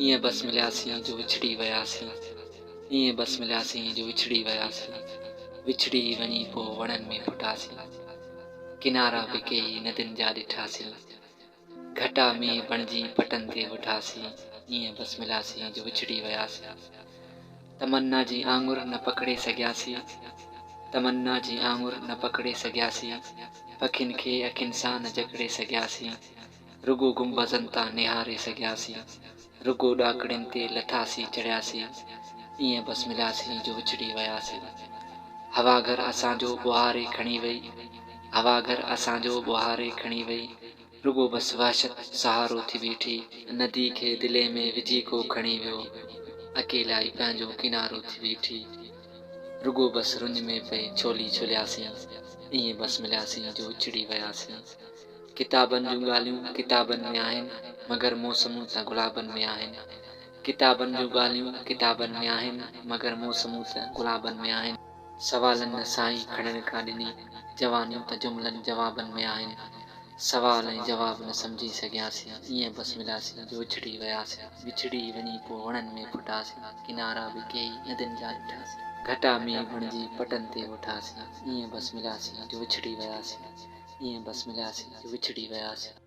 ईअं बस मिलियासीं जो विछड़ी वियासीं, ईअं बस मिलियासीं जो विछड़ी वियासीं, विछड़ी वञी पोइ वणनि में फुटासीं, किनारा बि कई नदियुनि जा ॾिठासीं, घटा में बणिजी पटनि ते वेठासीं, ईअं बस मिलियासीं जो विछड़ी वियासीं। तमन्ना जी आंगुर न पकड़े सघियासीं, तमन्ना जी आंगुर न पकड़े सघियासीं, पखियुनि खे अखियुनि सां न जकड़े सघियासीं, रुगो गुंबज़नि तां निहारे सघियासीं, रुगो ॾाकड़ियुनि ते लथासीं चढ़ियासीं, ईअं बस मिलियासीं जो विछड़ी वियासीं। हवा घर असांजो बुहारे खणी वई, हवा घर असांजो बुहारे खणी वई, रुगो बस वहशत सहारो थी बीठी, नदी खे दिले में विझी को खणी वियो, अकेलाई पंहिंजो किनारो थी बीठी, रुगो बस रुंज में पई छोली छुलियासीं, ईअं बस मिलियासीं जो विछड़ी वियासीं। किताबनि जूं ॻाल्हियूं किताबनि में आहिनि, मगर मौसमूं त गुलाबनि में आहिनि, किताबनि जूं ॻाल्हियूं किताबनि में आहिनि, मगर मौसमूं त गुलाबनि में आहिनि। सवालनि न साई खणण खां ॾिनी, जवानियूं त जुमलनि जवाबनि में आहिनि, सवाल ऐं जवाब न सम्झी सघियासीं, ईअं बस मिलियासीं जो विछड़ी वियासीं, विछड़ी वञी पोइ वणनि में फुटासीं, किनारा बि कई नदियुनि जा ॾिठासीं, घटा में बणिजी पटनि ते वेठासीं, ईअं बस मिलियासीं जो विछड़ी वियासीं, ईअं बस मिलियासीं जो विछड़ी वियासीं।